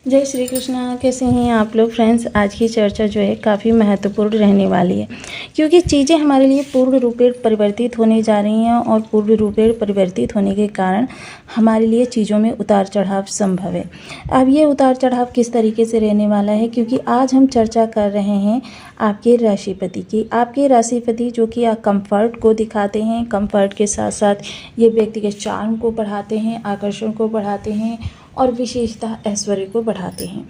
जय श्री कृष्णा। कैसे हैं आप लोग फ्रेंड्स। आज की चर्चा जो है काफ़ी महत्वपूर्ण रहने वाली है, क्योंकि चीज़ें हमारे लिए पूर्ण रूपेण परिवर्तित होने जा रही हैं और पूर्ण रूपेण परिवर्तित होने के कारण हमारे लिए चीज़ों में उतार चढ़ाव संभव है। अब ये उतार चढ़ाव किस तरीके से रहने वाला है, क्योंकि आज हम चर्चा कर रहे हैं आपके राशिपति की। आपके राशिपति जो कि कंफर्ट को दिखाते हैं, कंफर्ट के साथ साथ ये व्यक्ति के चार्म को बढ़ाते हैं, आकर्षण को बढ़ाते हैं और विशेषतः ऐश्वर्य को बढ़ाते हैं,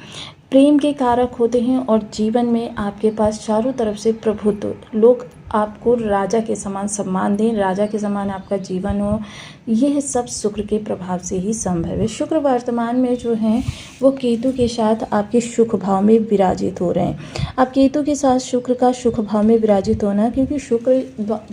प्रेम के कारक होते हैं और जीवन में आपके पास चारों तरफ से प्रभुत्व, लोग आपको राजा के समान सम्मान दें, राजा के समान आपका जीवन हो, यह सब शुक्र के प्रभाव से ही संभव है। शुक्र वर्तमान में जो हैं वो केतु के साथ आपके सुख भाव में विराजित हो रहे हैं। अब केतु के साथ शुक्र का सुख भाव में विराजित होना, क्योंकि शुक्र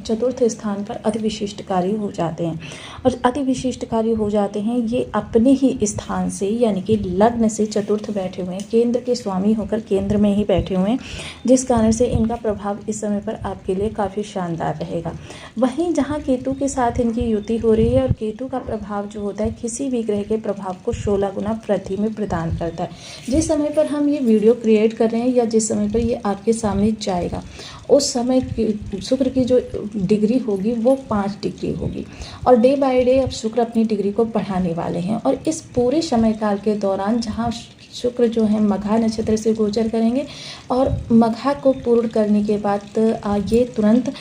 चतुर्थ स्थान पर अति विशिष्टकारी हो जाते हैं और अति विशिष्टकारी हो जाते हैं ये अपने ही स्थान से, यानी कि लग्न से चतुर्थ बैठे हुए हैं, केंद्र के स्वामी होकर केंद्र में ही बैठे हुए हैं, जिस कारण से इनका प्रभाव इस समय पर आपके लिए काफ़ी शानदार रहेगा। वहीं जहां केतु के साथ इनकी युति हो रही है, और केतु का प्रभाव जो होता है किसी भी ग्रह के प्रभाव को 16 गुना वृद्धि में प्रदान करता है। जिस समय पर हम ये वीडियो क्रिएट कर रहे हैं या जिस समय पर ये आपके सामने जाएगा, उस समय शुक्र की जो डिग्री होगी वो 5 डिग्री होगी और डे बाय डे अब शुक्र अपनी डिग्री को बढ़ाने वाले हैं। और इस पूरे समय काल के दौरान जहाँ शुक्र जो है मघा नक्षत्र से गोचर करेंगे और मघा को पूर्ण करने के बाद ये तुरंत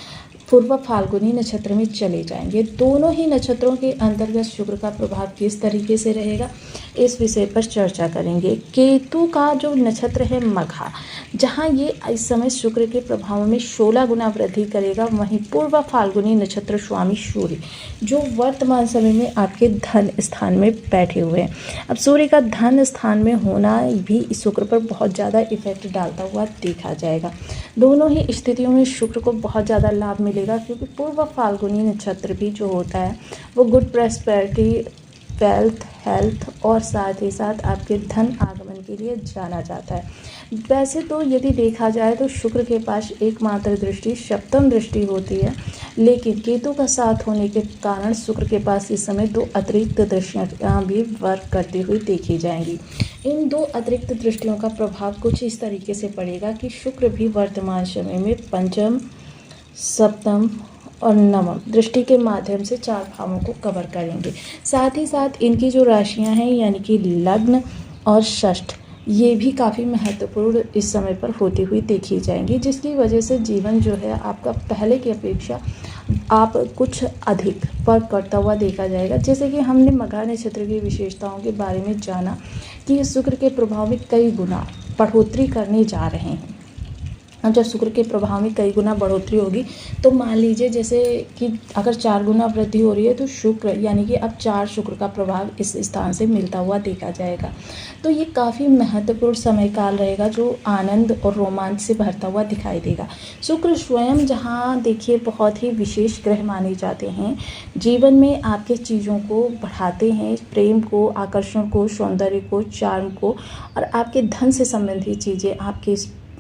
पूर्व फाल्गुनी नक्षत्र में चले जाएंगे। दोनों ही नक्षत्रों के अंतर्गत शुक्र का प्रभाव किस तरीके से रहेगा, इस विषय पर चर्चा करेंगे। केतु का जो नक्षत्र है मघा, जहां ये इस समय शुक्र के प्रभाव में 16 गुना वृद्धि करेगा, वहीं पूर्व फाल्गुनी नक्षत्र स्वामी सूर्य जो वर्तमान समय में आपके धन स्थान में बैठे हुए हैं। अब सूर्य का धन स्थान में होना भी इस शुक्र पर बहुत ज़्यादा इफेक्ट डालता हुआ देखा जाएगा। दोनों ही स्थितियों में शुक्र को बहुत ज़्यादा लाभ मिलेगा, क्योंकि पूर्व फाल्गुनी नक्षत्र भी जो होता है वो गुड प्रॉस्पेरिटी, वेल्थ, हेल्थ और साथ ही साथ आपके धन आगमन के लिए जाना जाता है। वैसे तो यदि देखा जाए तो शुक्र के पास एकमात्र दृष्टि सप्तम दृष्टि होती है, लेकिन केतु का साथ होने के कारण शुक्र के पास इस समय 2 अतिरिक्त दृष्टियाँ भी वर्क करती हुई देखी जाएंगी। इन 2 अतिरिक्त दृष्टियों का प्रभाव कुछ इस तरीके से पड़ेगा कि शुक्र भी वर्तमान समय में पंचम, सप्तम और नवम दृष्टि के माध्यम से 4 भावों को कवर करेंगे। साथ ही साथ इनकी जो राशियां हैं, यानी कि लग्न और षष्ठ, ये भी काफ़ी महत्वपूर्ण इस समय पर होती हुई देखी जाएंगी, जिसकी वजह से जीवन जो है आपका पहले की अपेक्षा आप कुछ अधिक वर्क करता हुआ देखा जाएगा। जैसे कि हमने मघा नक्षत्र की विशेषताओं के बारे में जाना कि शुक्र के प्रभाव में कई गुना बढ़ोतरी करने जा रहे हैं। अब जब शुक्र के प्रभाव में कई गुना बढ़ोतरी होगी तो मान लीजिए जैसे कि अगर 4 गुना वृद्धि हो रही है तो शुक्र, यानी कि अब 4 शुक्र का प्रभाव इस स्थान से मिलता हुआ देखा जाएगा। तो ये काफ़ी महत्वपूर्ण समय काल रहेगा जो आनंद और रोमांच से भरता हुआ दिखाई देगा। शुक्र स्वयं जहाँ देखिए बहुत ही विशेष ग्रह माने जाते हैं, जीवन में आपके चीज़ों को बढ़ाते हैं, प्रेम को, आकर्षण को, सौंदर्य को, चार्म को और आपके धन से संबंधित चीज़ें, आपके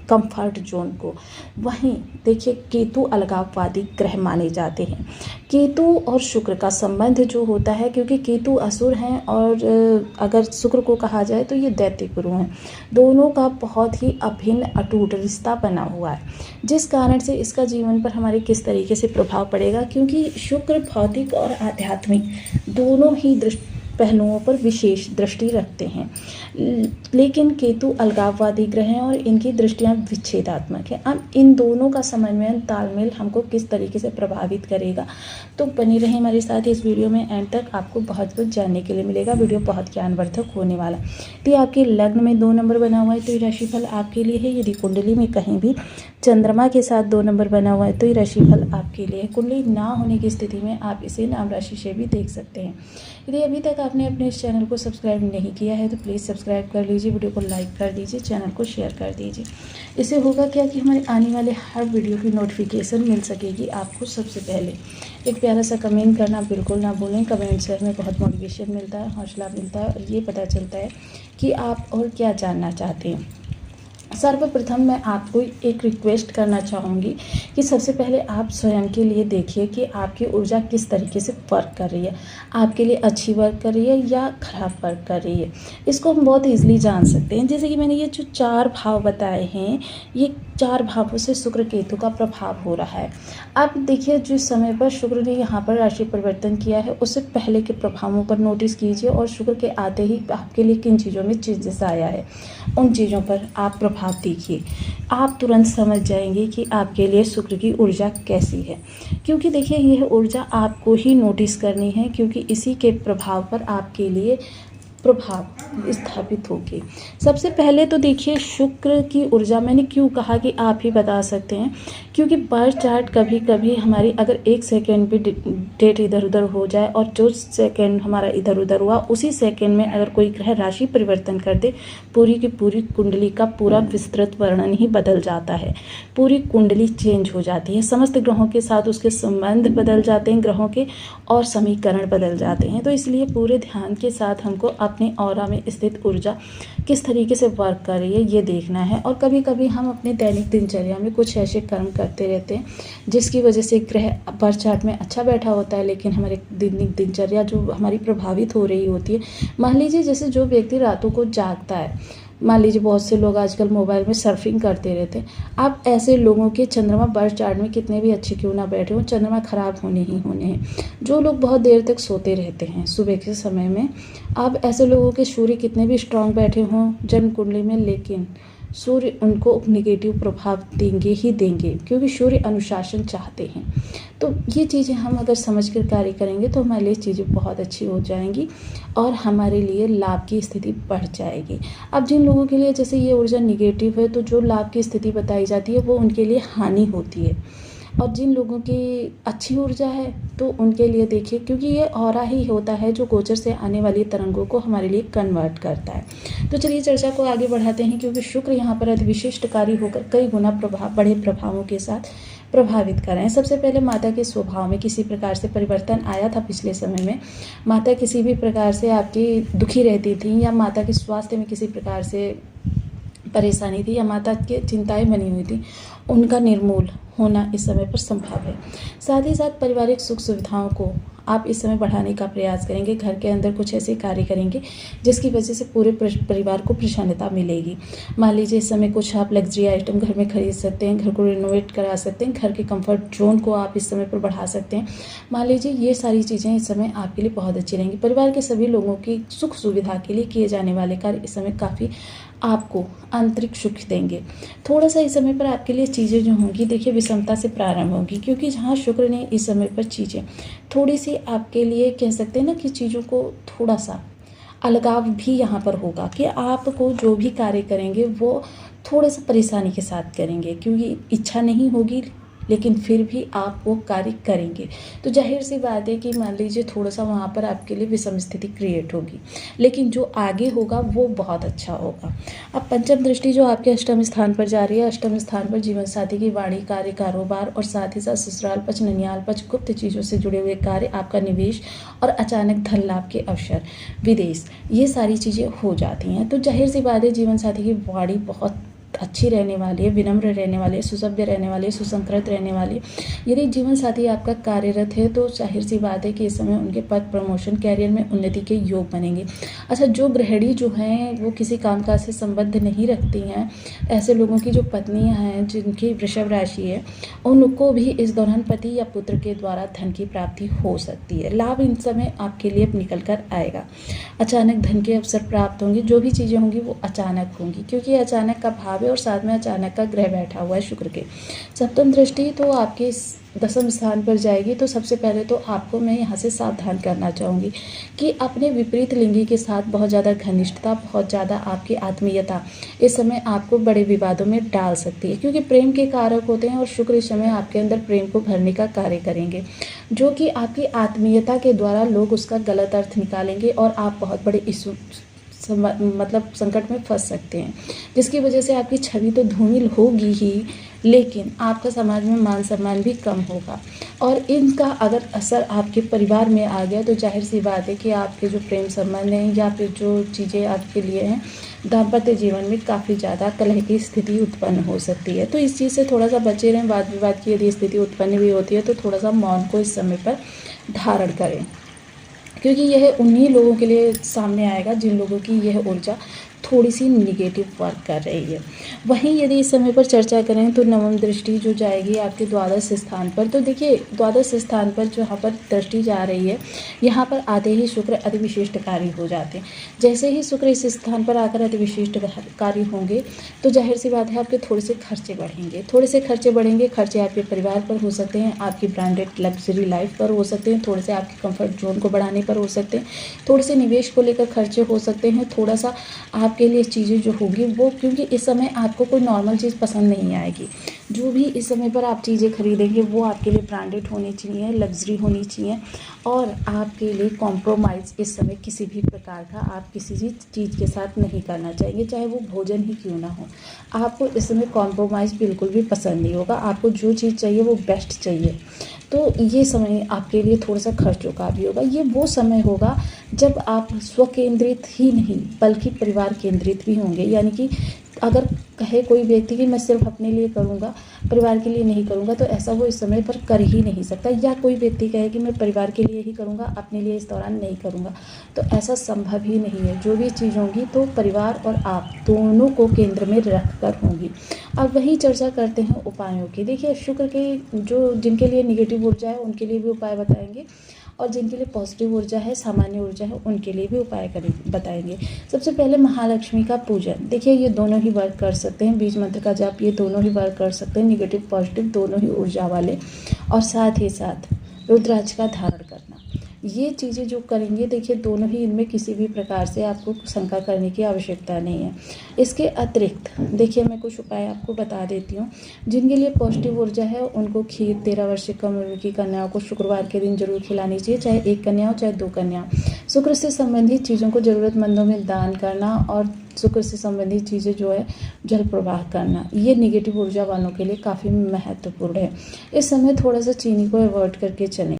कंफर्ट जोन को। वहीं देखिए केतु अलगाववादी ग्रह माने जाते हैं। केतु और शुक्र का संबंध जो होता है, क्योंकि केतु असुर हैं और अगर शुक्र को कहा जाए तो ये दैत्य गुरु हैं, दोनों का बहुत ही अभिन्न अटूट रिश्ता बना हुआ है, जिस कारण से इसका जीवन पर हमारे किस तरीके से प्रभाव पड़ेगा, क्योंकि शुक्र भौतिक और आध्यात्मिक दोनों ही पहलुओं पर विशेष दृष्टि रखते हैं, लेकिन केतु अलगाववादी ग्रह हैं और इनकी दृष्टियां विच्छेदात्मक हैं। अब इन दोनों का समन्वय, तालमेल हमको किस तरीके से प्रभावित करेगा, तो बनी रहे हमारे साथ इस वीडियो में, एंड तक आपको बहुत कुछ जानने के लिए मिलेगा। वीडियो बहुत ज्ञानवर्धक होने वाला। यदि आपके लग्न में 2 नंबर बना हुआ है तो ये राशिफल आपके लिए है। यदि कुंडली में कहीं भी चंद्रमा के साथ 2 नंबर बना हुआ है तो ये राशिफल आपके लिए है। कुंडली ना होने की स्थिति में आप इसे नाम राशि से भी देख सकते हैं। यदि अभी तक आपने अपने इस चैनल को सब्सक्राइब नहीं किया है तो प्लीज़ सब्सक्राइब कर लीजिए, वीडियो को लाइक कर दीजिए, चैनल को शेयर कर दीजिए। इससे होगा क्या कि हमारे आने वाले हर वीडियो की नोटिफिकेशन मिल सकेगी आपको सबसे पहले। एक प्यारा सा कमेंट करना बिल्कुल ना भूलें, कमेंट से हमें बहुत मोटिवेशन मिलता है, हौसला मिलता है और ये पता चलता है कि आप और क्या जानना चाहते हैं। सर्वप्रथम मैं आपको एक रिक्वेस्ट करना चाहूँगी कि सबसे पहले आप स्वयं के लिए देखिए कि आपकी ऊर्जा किस तरीके से वर्क कर रही है, आपके लिए अच्छी वर्क कर रही है या ख़राब वर्क कर रही है। इसको हम बहुत ईज़िली जान सकते हैं। जैसे कि मैंने ये जो 4 भाव बताए हैं, ये 4 भावों से शुक्र केतु का प्रभाव हो रहा है। अब देखिए जिस समय पर शुक्र ने यहाँ पर राशि परिवर्तन किया है, उससे पहले के प्रभावों पर नोटिस कीजिए और शुक्र के आते ही आपके लिए किन चीज़ों में चेंजेस आया है, उन चीज़ों पर आप प्रभाव देखिए। आप तुरंत समझ जाएंगे कि आपके लिए शुक्र की ऊर्जा कैसी है, क्योंकि देखिए यह ऊर्जा आपको ही नोटिस करनी है, क्योंकि इसी के प्रभाव पर आपके लिए प्रभाव स्थापित होगी। सबसे पहले तो देखिए शुक्र की ऊर्जा, मैंने क्यों कहा कि आप ही बता सकते हैं, क्योंकि बर्थ चार्ट कभी कभी हमारी अगर 1 सेकेंड भी डेट इधर उधर हो जाए और जो सेकेंड हमारा इधर उधर हुआ उसी सेकेंड में अगर कोई ग्रह राशि परिवर्तन कर दे, पूरी की पूरी कुंडली का पूरा विस्तृत वर्णन ही बदल जाता है। पूरी कुंडली चेंज हो जाती है, समस्त ग्रहों के साथ उसके संबंध बदल जाते हैं ग्रहों के, और समीकरण बदल जाते हैं। तो इसलिए पूरे ध्यान के साथ हमको अपने ऑरा में स्थित ऊर्जा किस तरीके से वर्क कर रही है ये देखना है। और कभी कभी हम अपने दैनिक दिनचर्या में कुछ ऐसे कर्म करते रहते हैं जिसकी वजह से ग्रह बर्थ चार्ट में अच्छा बैठा होता है, लेकिन हमारे दैनिक दिनचर्या जो हमारी प्रभावित हो रही होती है। मान लीजिए जैसे जो व्यक्ति रातों को जागता है, मान लीजिए बहुत से लोग आजकल मोबाइल में सर्फिंग करते रहते हैं। आप ऐसे लोगों के चंद्रमा बर्थ चार्ट में कितने भी अच्छे क्यों ना बैठे हों, चंद्रमा खराब होने ही होने हैं। जो लोग बहुत देर तक सोते रहते हैं सुबह के समय में, आप ऐसे लोगों के सूर्य कितने भी स्ट्रांग बैठे हों जन्म कुंडली में, लेकिन सूर्य उनको नेगेटिव प्रभाव देंगे ही देंगे, क्योंकि सूर्य अनुशासन चाहते हैं। तो ये चीज़ें हम अगर समझ कर कार्य करेंगे तो हमारे लिए चीज़ें बहुत अच्छी हो जाएंगी और हमारे लिए लाभ की स्थिति बढ़ जाएगी। अब जिन लोगों के लिए जैसे ये ऊर्जा निगेटिव है, तो जो लाभ की स्थिति बताई जाती है वो उनके लिए हानि होती है। और जिन लोगों की अच्छी ऊर्जा है तो उनके लिए देखिए, क्योंकि ये ऑरा ही होता है जो गोचर से आने वाली तरंगों को हमारे लिए कन्वर्ट करता है। तो चलिए चर्चा को आगे बढ़ाते हैं, क्योंकि शुक्र यहाँ पर अधिविशिष्टकारी होकर कई गुना बड़े प्रभावों के साथ प्रभावित कर रहे हैं। सबसे पहले माता के स्वभाव में किसी प्रकार से परिवर्तन आया था पिछले समय में। माता किसी भी प्रकार से आपकी दुखी रहती थी, या माता के स्वास्थ्य में किसी प्रकार से परेशानी थी, या माता की चिंताएं बनी हुई थी, उनका निर्मूल होना इस समय पर संभव है। साथ ही साथ पारिवारिक सुख सुविधाओं को आप इस समय बढ़ाने का प्रयास करेंगे। घर के अंदर कुछ ऐसे कार्य करेंगे जिसकी वजह से पूरे परिवार को प्रसन्नता मिलेगी। मान लीजिए इस समय कुछ आप लग्जरी आइटम घर में खरीद सकते हैं, घर को रिनोवेट करा सकते हैं, घर के कंफर्ट जोन को आप इस समय पर बढ़ा सकते हैं। मान लीजिए ये सारी चीज़ें इस समय आपके लिए बहुत अच्छी रहेंगी। परिवार के सभी लोगों की सुख सुविधा के लिए किए जाने वाले कार्य इस समय काफ़ी आपको आंतरिक सुख देंगे। थोड़ा सा इस समय पर आपके लिए चीज़ें जो होंगी देखिए विषमता से प्रारंभ होगी, क्योंकि जहाँ शुक्र ने इस समय पर चीज़ें थोड़ी सी आपके लिए कह सकते हैं ना कि चीज़ों को थोड़ा सा अलगाव भी यहाँ पर होगा, कि आपको जो भी कार्य करेंगे वो थोड़ा सा परेशानी के साथ करेंगे, क्योंकि इच्छा नहीं होगी लेकिन फिर भी आप वो कार्य करेंगे। तो जाहिर सी बात है कि मान लीजिए थोड़ा सा वहाँ पर आपके लिए विषम स्थिति क्रिएट होगी, लेकिन जो आगे होगा वो बहुत अच्छा होगा। अब पंचम दृष्टि जो आपके अष्टम स्थान पर जा रही है, अष्टम स्थान पर जीवन साथी की वाणी, कार्य, कारोबार और साथ ही साथ ससुराल पक्ष, ननियाल पक्ष, गुप्त चीज़ों से जुड़े हुए कार्य, आपका निवेश और अचानक धन लाभ के अवसर, विदेश, ये सारी चीज़ें हो जाती हैं। तो जाहिर सी बात है जीवन साथी की वाणी बहुत अच्छी रहने वाली है, विनम्र रहने वाले, सुसभ्य रहने वाले, सुसंस्कृत रहने वाली। यदि जीवन साथी आपका कार्यरत है तो जाहिर सी बात है कि इस समय उनके पद, प्रमोशन, कैरियर में उन्नति के योग बनेंगे। अच्छा, जो गृहिणी जो हैं वो किसी कामकाज से संबंध नहीं रखती हैं, ऐसे लोगों की जो पत्नियां हैं जिनकी वृषभ राशि है, उनको भी इस दौरान पति या पुत्र के द्वारा धन की प्राप्ति हो सकती है। लाभ इन समय आपके लिए निकल कर आएगा। अचानक धन के अवसर प्राप्त होंगे, जो भी चीज़ें होंगी वो अचानक होंगी, क्योंकि अचानक का भाव और साथ में अचानक का ग्रह बैठा हुआ है शुक्र के। सप्तम दृष्टि तो आपके दसम स्थान पर जाएगी। तो सबसे पहले तो आपको मैं यहाँ से सावधान करना चाहूँगी कि अपने विपरीत लिंगी के साथ बहुत ज़्यादा घनिष्ठता, बहुत ज़्यादा आपकी आत्मीयता इस समय आपको बड़े विवादों में डाल सकती है, क्योंकि प्रेम के कारक होते हैं और शुक्र इस समय आपके अंदर प्रेम को भरने का कार्य करेंगे, जो कि आपकी आत्मीयता के द्वारा लोग उसका गलत अर्थ निकालेंगे और आप बहुत बड़े इशू मतलब संकट में फंस सकते हैं, जिसकी वजह से आपकी छवि तो धूमिल होगी ही, लेकिन आपका समाज में मान सम्मान भी कम होगा। और इनका अगर असर आपके परिवार में आ गया तो जाहिर सी बात है कि आपके जो प्रेम संबंध हैं या फिर जो चीज़ें आपके लिए हैं, दाम्पत्य जीवन में काफ़ी ज़्यादा कलह की स्थिति उत्पन्न हो सकती है। तो इस चीज़ से थोड़ा सा बचे रहें। वाद विवाद की यदि स्थिति उत्पन्न भी होती है तो थोड़ा सा मौन को इस समय पर धारण करें, क्योंकि यह उन्हीं लोगों के लिए सामने आएगा जिन लोगों की यह ऊर्जा थोड़ी सी निगेटिव वर्क कर रही है। वहीं यदि इस समय पर चर्चा करें तो नवम दृष्टि जो जाएगी आपके द्वादश स्थान पर, तो देखिए द्वादश स्थान पर जहाँ पर दृष्टि जा रही है, यहाँ पर आते ही शुक्र अति विशिष्टकारी हो जाते हैं। जैसे ही शुक्र इस स्थान पर आकर अति विशिष्टकारी होंगे तो जाहिर सी बात है आपके थोड़े से खर्चे बढ़ेंगे। खर्चे आपके परिवार पर हो सकते हैं, आपकी ब्रांडेड लग्जरी लाइफ पर हो सकते हैं, थोड़े से आपके कंफर्ट जोन को बढ़ाने पर हो सकते हैं, थोड़े से निवेश को लेकर खर्चे हो सकते हैं, थोड़ा सा आपके लिए चीज़ें जो होगी वो, क्योंकि इस समय आपको कोई नॉर्मल चीज़ पसंद नहीं आएगी। जो भी इस समय पर आप चीज़ें खरीदेंगे वो आपके लिए ब्रांडेड होनी चाहिए, लग्जरी होनी चाहिए, और आपके लिए कॉम्प्रोमाइज़ इस समय किसी भी प्रकार का आप किसी भी चीज़ के साथ नहीं करना चाहेंगे, चाहे वो भोजन ही क्यों ना हो। आपको इस समय कॉम्प्रोमाइज़ बिल्कुल भी पसंद नहीं होगा। आपको जो चीज़ चाहिए वो बेस्ट चाहिए। तो ये समय आपके लिए थोड़ा सा खर्चों का भी होगा। ये वो समय होगा जब आप स्वकेंद्रित ही नहीं बल्कि परिवार केंद्रित भी होंगे। यानी कि अगर कहे कोई व्यक्ति कि मैं सिर्फ अपने लिए करूँगा, परिवार के लिए नहीं करूँगा, तो ऐसा वो इस समय पर कर ही नहीं सकता। या कोई व्यक्ति कहे कि मैं परिवार के लिए ही करूँगा, अपने लिए इस दौरान नहीं करूँगा, तो ऐसा संभव ही नहीं है। जो भी चीज़ होंगी तो परिवार और आप दोनों को केंद्र में रख कर होंगी। अब वही चर्चा करते हैं उपायों की। देखिए शुक्र के जो जिनके लिए निगेटिव ऊर्जा है उनके लिए भी उपाय बताएंगे, और जिनके लिए पॉजिटिव ऊर्जा है, सामान्य ऊर्जा है, उनके लिए भी उपाय बताएंगे। सबसे पहले महालक्ष्मी का पूजन। देखिए ये दोनों ही वर्क कर सकते हैं, बीज मंत्र का जाप, ये दोनों ही वर्क कर सकते हैं, निगेटिव पॉजिटिव दोनों ही ऊर्जा वाले। और साथ ही साथ रुद्राक्ष का धारण करना, ये चीज़ें जो करेंगे, देखिए दोनों ही इनमें किसी भी प्रकार से आपको शंका करने की आवश्यकता नहीं है। इसके अतिरिक्त देखिए मैं कुछ उपाय आपको बता देती हूँ। जिनके लिए पॉजिटिव ऊर्जा है उनको खीर 13 वर्ष से कम उम्र की कन्याओं को शुक्रवार के दिन जरूर खिलानी चाहिए, चाहे 1 कन्या हो चाहे 2 कन्या हो। शुक्र से संबंधित चीज़ों को ज़रूरतमंदों में दान करना और शुक्र से संबंधित चीज़ें जो है जल प्रवाह करना, ये निगेटिव ऊर्जा वालों के लिए काफ़ी महत्वपूर्ण है। इस समय थोड़ा सा चीनी को अवॉइड करके चलें।